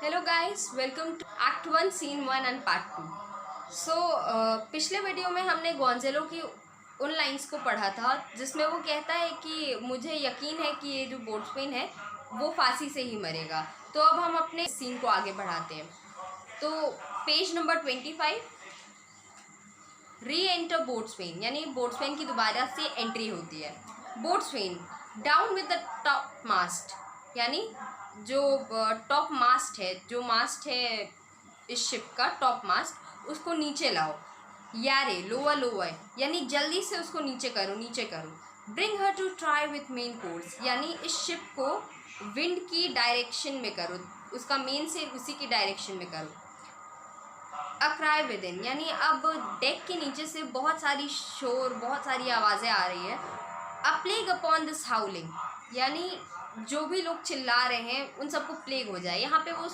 Hello guys, welcome to act 1 scene 1 and part 2। पिछले video में हमने गोंजेलो की उन लाइंस को पढ़ा था जिसमें वो कहता है कि मुझे यकीन है कि ये जो बोट्सवैन है वो फांसी से ही मरेगा। तो अब हम अपने सीन को आगे बढ़ाते हैं। तो पेज नंबर 25, री एंटर बोट्सवैन, यानी बोट्सवैन की दोबारा से एंट्री होती है। बोट्सवैन डाउन विद द टॉप मास्ट, यानी जो टॉप मास्ट है, जो मास्ट है इस शिप का टॉप मास्ट, उसको नीचे लाओ। यारे लोअर लोअर, यानी जल्दी से उसको नीचे करो, नीचे करो। Bring her to try with main course, यानी इस शिप को विंड की डायरेक्शन में करो, उसका मेन से उसी की डायरेक्शन में करो। अ क्राई विद इन, यानी अब डेक के नीचे से बहुत सारी शोर, बहुत सारी आवाज़ें आ रही है। अ प्लेग अपॉन दिस हाउलिंग, यानी जो भी लोग चिल्ला रहे हैं उन सबको प्लेग हो जाए। यहाँ पे वो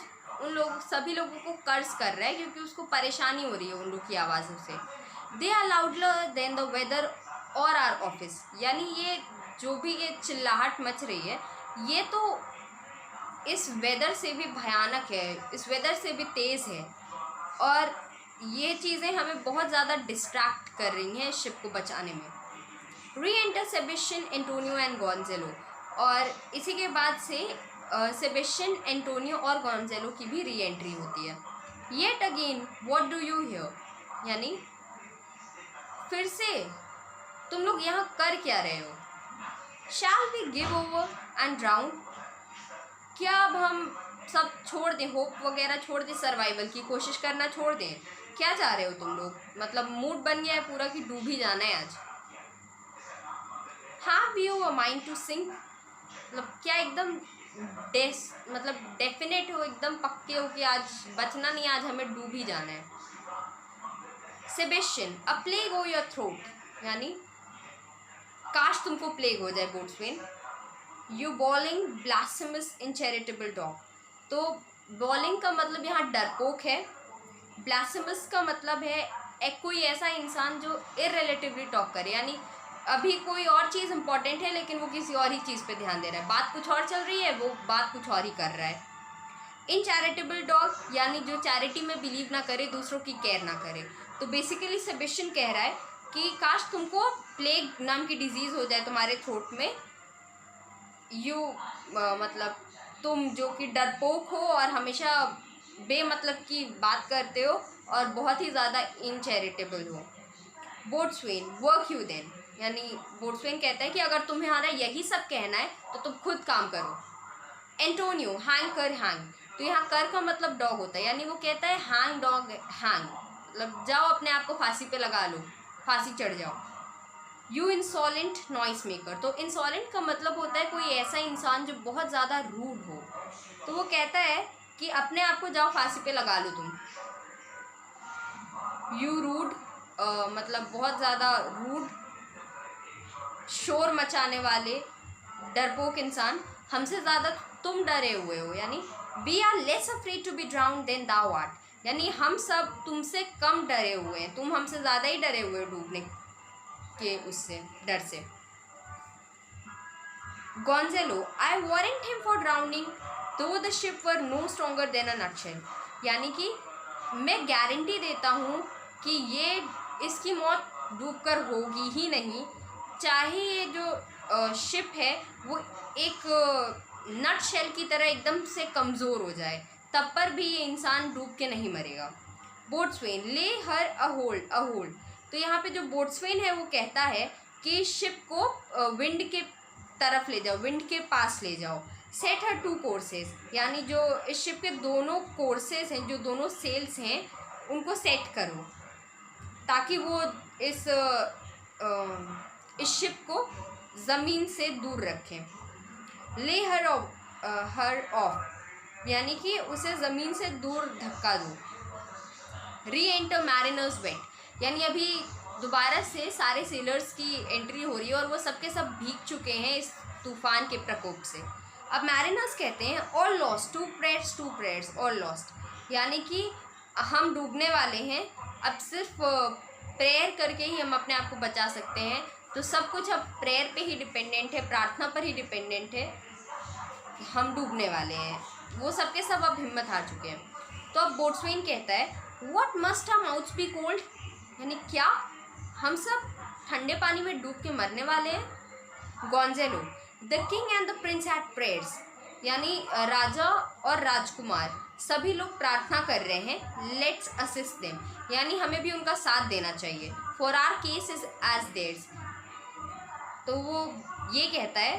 उन लोग सभी लोगों को कर्ज कर रहा है क्योंकि उसको परेशानी हो रही है उन लोग की आवाज़ों से। They are louder than the weather or our office, यानी ये जो भी ये चिल्लाहट मच रही है ये तो इस वेदर से भी भयानक है, इस वेदर से भी तेज़ है, और ये चीज़ें हमें बहुत ज़्यादा डिस्ट्रैक्ट कर रही हैं शिप को बचाने में। Re enter Sebastian, Antonio and Gonzalo, और इसी के बाद से सेबेस्टियन, एंटोनियो और गोंजेलो की भी री एंट्री होती है। Yet again what do you here, यानी फिर से तुम लोग यहाँ कर क्या रहे हो। Shall we give over and drown, क्या अब हम सब छोड़ दें, होप वगैरह छोड़ दें, सर्वाइवल की कोशिश करना छोड़ दें। क्या चाह रहे हो तुम लोग, मतलब मूड बन गया है पूरा कि डूब ही जाना है आज। Have you a mind to sink, मतलब क्या एकदम डेफिनेट हो, एकदम पक्के हो कि आज बचना नहीं, आज हमें डूब ही जाना है। Sebastian a plague o' your throat, यानी काश तुमको प्लेग हो जाए boatswain. You bawling blasphemous incharitable dog, तो बॉलिंग का मतलब यहाँ डरपोक है, ब्लास्फेमस का मतलब है कोई ऐसा इंसान जो इररिलेटिवली टॉक करे, यानी अभी कोई और चीज़ इंपॉर्टेंट है लेकिन वो किसी और ही चीज़ पे ध्यान दे रहा है, बात कुछ और चल रही है, वो बात कुछ और ही कर रहा है। इनचैरिटेबल डॉग, यानी जो चैरिटी में बिलीव ना करे, दूसरों की केयर ना करे। तो बेसिकली सेबेस्टियन कह रहा है कि काश तुमको प्लेग नाम की डिजीज़ हो जाए तुम्हारे थ्रोट में। यू मतलब तुम जो कि डरपोक हो और हमेशा बेमतलब की बात करते हो और बहुत ही ज़्यादा इनचैरिटेबल हो। बोट्सवैन वर्क यू देन, यानी बोट्सवैन कहता है कि अगर तुम्हारा यही सब कहना है तो तुम खुद काम करो। एंटोनियो हैंग कर हैंग, तो यहाँ कर का मतलब डॉग होता है, यानी वो कहता है हैंग डॉग हैंग, मतलब जाओ अपने आप को फांसी पे लगा लो, फांसी चढ़ जाओ। यू इंसॉलेंट नॉइस मेकर, तो इंसॉलेंट का मतलब होता है कोई ऐसा इंसान जो बहुत ज़्यादा रूड हो, तो वो कहता है कि अपने आप को जाओ फांसी पे लगा लो तुम। यू रूड मतलब बहुत ज़्यादा रूड, शोर मचाने वाले, डरपोक इंसान, हमसे ज़्यादा तुम डरे हुए हो, यानी we are less afraid to be drown than thou art, यानी हम सब तुमसे कम डरे हुए हैं, तुम हमसे ज़्यादा ही डरे हुए हो डूबने के उससे डर से। Gonzalo I warrant him for drowning though the ship were no stronger than a nutshell, यानी कि मैं गारंटी देता हूँ कि ये इसकी मौत डूबकर होगी ही नहीं, चाहे ये जो शिप है वो एक नट शेल की तरह एकदम से कमज़ोर हो जाए, तब पर भी ये इंसान डूब के नहीं मरेगा। बोट्सवैन ले हर अ होल्ड, तो यहाँ पे जो बोट्सवैन है वो कहता है कि शिप को विंड के तरफ ले जाओ, विंड के पास ले जाओ। सेट हर टू कोर्सेस, यानी जो इस शिप के दोनों कोर्सेस हैं, जो दोनों सेल्स हैं, उनको सेट करो ताकि वो इस शिप को ज़मीन से दूर रखें। ले हर ऑफ, यानी कि उसे ज़मीन से दूर धक्का दो। री एंटर मैरिनर्स वेट, यानी अभी दोबारा से सारे सेलर्स की एंट्री हो रही है और वो सबके सब भीग चुके हैं इस तूफान के प्रकोप से। अब मैरिनर्स कहते हैं all lost, to prayers all lost, यानी कि हम डूबने वाले हैं, अब सिर्फ प्रेयर करके ही हम अपने आप को बचा सकते हैं। तो सब कुछ अब प्रेयर पे ही डिपेंडेंट है, प्रार्थना पर ही डिपेंडेंट है, हम डूबने वाले हैं। वो सब के सब अब हिम्मत हार चुके हैं। तो अब बोट्सवेन कहता है what must our mouths be cold, यानी क्या हम सब ठंडे पानी में डूब के मरने वाले हैं। Gonzalo the king and the prince had prayers, यानी राजा और राजकुमार सभी लोग प्रार्थना कर रहे हैं। लेट्स असिस्ट देम, यानी हमें भी उनका साथ देना चाहिए। For our case is as theirs, तो वो ये कहता है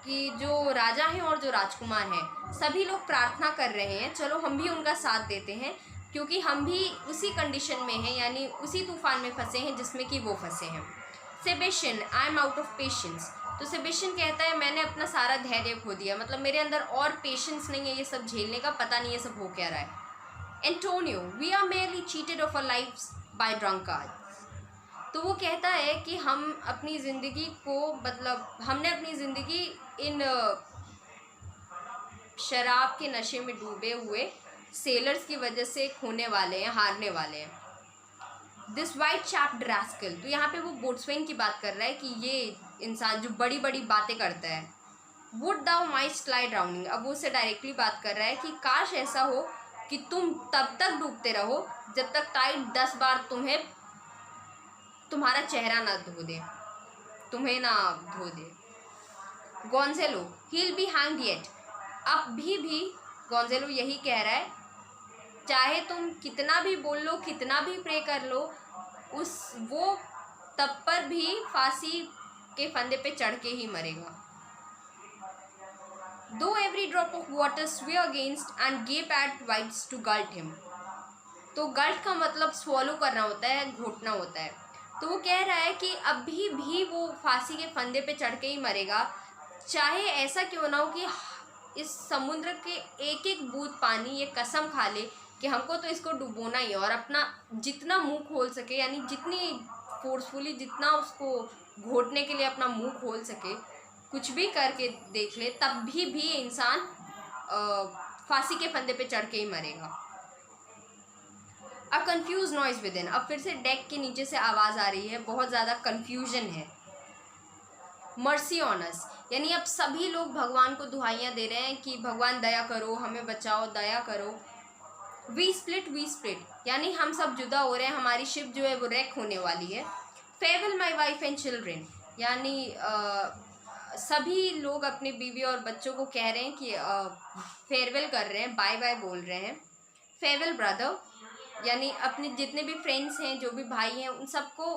कि जो राजा हैं और जो राजकुमार हैं सभी लोग प्रार्थना कर रहे हैं, चलो हम भी उनका साथ देते हैं, क्योंकि हम भी उसी कंडीशन में हैं, यानी उसी तूफान में फंसे हैं जिसमें कि वो फंसे हैं। Sebastian I am out of patience, तो सेबेस्टियन कहता है मैंने अपना सारा धैर्य खो दिया, मतलब मेरे अंदर और पेशेंस नहीं है ये सब झेलने का, पता नहीं ये सब हो क्या रहा है। Antonio we are merely cheated of our lives by drunkards, तो वो कहता है कि हम अपनी ज़िंदगी को, मतलब हमने अपनी ज़िंदगी इन शराब के नशे में डूबे हुए सेलर्स की वजह से खोने वाले हैं, हारने वाले हैं। दिस वाइट चैप्ड रास्कल, तो यहाँ पे वो बोट्सवेन की बात कर रहा है कि ये इंसान जो बड़ी बड़ी बातें करता है। Would thou mightst lie drowning, अब वो उससे डायरेक्टली बात कर रहा है कि काश ऐसा हो कि तुम तब तक डूबते रहो जब तक टाइड 10 बार तुम्हारा चेहरा ना धो दे, तुम्हें ना धो दे। गोंजेलो he'll be hanged yet, अब भी गोंजेलो यही कह रहा है, चाहे तुम कितना भी बोल लो, कितना भी प्रे कर लो, वो तब पर भी फांसी के फंदे पे चढ़ के ही मरेगा। Though every drop of water swear against and gape at widest to glut him, तो गल्ट का मतलब स्वॉलो करना होता है, घोटना होता है। तो वो कह रहा है कि अभी भी वो फांसी के फंदे पे चढ़ के ही मरेगा, चाहे ऐसा क्यों ना हो कि इस समुद्र के एक एक बूंद पानी ये कसम खा ले कि हमको तो इसको डुबोना ही है, और अपना जितना मुंह खोल सके, यानी जितनी फोर्सफुली जितना उसको घोटने के लिए अपना मुंह खोल सके, कुछ भी करके देख ले, तब भी इंसान फांसी के फंदे पे चढ़ के ही मरेगा। अ कन्फ्यूज नॉइज विद इन, अब फिर से डेक के नीचे से आवाज़ आ रही है, बहुत ज़्यादा कन्फ्यूजन है। मर्सी ऑन अस, यानी अब सभी लोग भगवान को दुहाइयाँ दे रहे हैं कि भगवान दया करो, हमें बचाओ, दया करो। वी स्प्लिट, यानी हम सब जुदा हो रहे हैं, हमारी शिप जो है वो रैक होने वाली है। Farewell my wife and children, यानी सभी लोग अपने बीवी और बच्चों को कह रहे हैं कि फेयरवेल कर रहे हैं, बाय बाय बोल रहे हैं। फेयरवेल ब्रदर, यानी अपने जितने भी फ्रेंड्स हैं, जो भी भाई हैं, उन सबको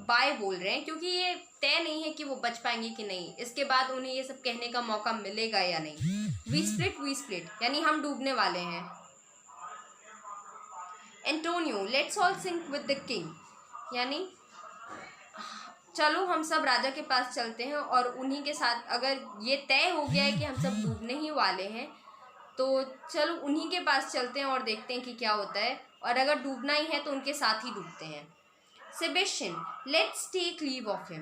बाय बोल रहे हैं, क्योंकि ये तय नहीं है कि वो बच पाएंगे कि नहीं, इसके बाद उन्हें ये सब कहने का मौका मिलेगा या नहीं। वी स्प्लिट, यानी हम डूबने वाले हैं। Antonio let's all sync with the king, यानी चलो हम सब राजा के पास चलते हैं और उन्हीं के साथ, अगर ये तय हो गया है कि हम सब डूबने ही वाले हैं, तो चलो उन्हीं के पास चलते हैं और देखते हैं कि क्या होता है, और अगर डूबना ही है तो उनके साथ ही डूबते हैं। Sebastian let's take leave of him,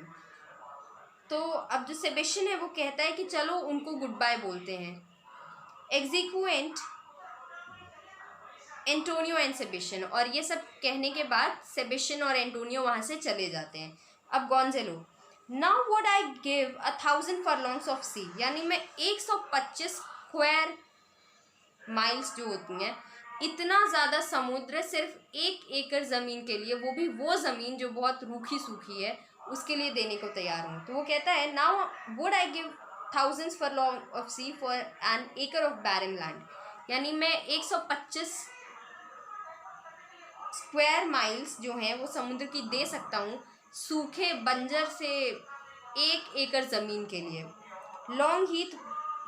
तो अब जो सेबेस्टियन है वो कहता है कि चलो उनको गुड बाय बोलते हैं। एग्जीक्यूएंट एंटोनियो एंड सेबेस्टियन, और ये सब कहने के बाद सेबेस्टियन और एंटोनियो वहाँ से चले जाते हैं। अब Gonzalo now would I give 1000 furlongs of sea, यानी मैं 125 स्क्वायर माइल्स जो होती हैं, इतना ज़्यादा समुद्र सिर्फ 1 एकड़ ज़मीन के लिए, वो भी वो ज़मीन जो बहुत रूखी सूखी है, उसके लिए देने को तैयार हूँ। तो वो कहता है now would I give 1000 furlong of sea for an acre of barren land, यानी मैं 125 स्क्वायर माइल्स जो हैं वो समुद्र की दे सकता हूँ सूखे बंजर से 1 एकड़ ज़मीन के लिए। लॉन्ग हीथ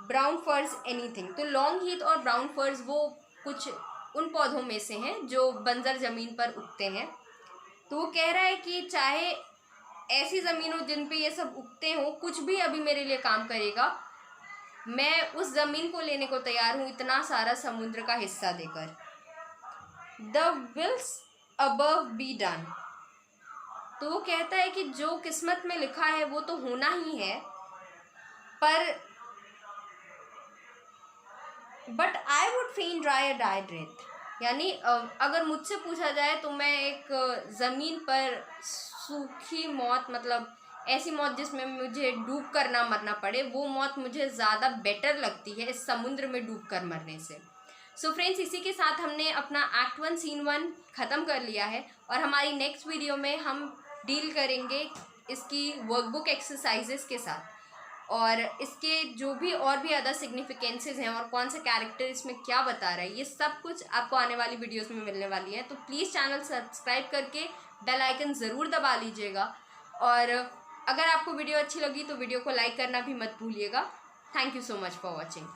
ब्राउन फर्स एनीथिंग, तो लॉन्ग हीथ और ब्राउन फर्स वो कुछ उन पौधों में से हैं जो बंजर ज़मीन पर उगते हैं। तो वो कह रहा है कि चाहे ऐसी ज़मीन हो जिन पे ये सब उगते हों, कुछ भी अभी मेरे लिए काम करेगा, मैं उस ज़मीन को लेने को तैयार हूँ, इतना सारा समुद्र का हिस्सा देकर। The wills above be done, तो वो कहता है कि जो किस्मत में लिखा है वो तो होना ही है, पर but I would fain dry a die death, यानी अगर मुझसे पूछा जाए तो मैं एक ज़मीन पर सूखी मौत, मतलब ऐसी मौत जिसमें मुझे डूब कर ना मरना पड़े, वो मौत मुझे ज़्यादा बेटर लगती है इस समुद्र में डूब कर मरने से। सो फ्रेंड्स, इसी के साथ हमने अपना एक्ट 1 सीन 1 ख़त्म कर लिया है और हमारी नेक्स्ट वीडियो में हम डील करेंगे इसकी वर्कबुक एक्सरसाइजेस के साथ और इसके जो भी और भी अदर सिग्निफिकेंसेस हैं और कौन सा कैरेक्टर इसमें क्या बता रहा है, ये सब कुछ आपको आने वाली वीडियोस में मिलने वाली है। तो प्लीज़ चैनल सब्सक्राइब करके बेल आइकन ज़रूर दबा लीजिएगा और अगर आपको वीडियो अच्छी लगी तो वीडियो को लाइक करना भी मत भूलिएगा। Thank you so much for watching.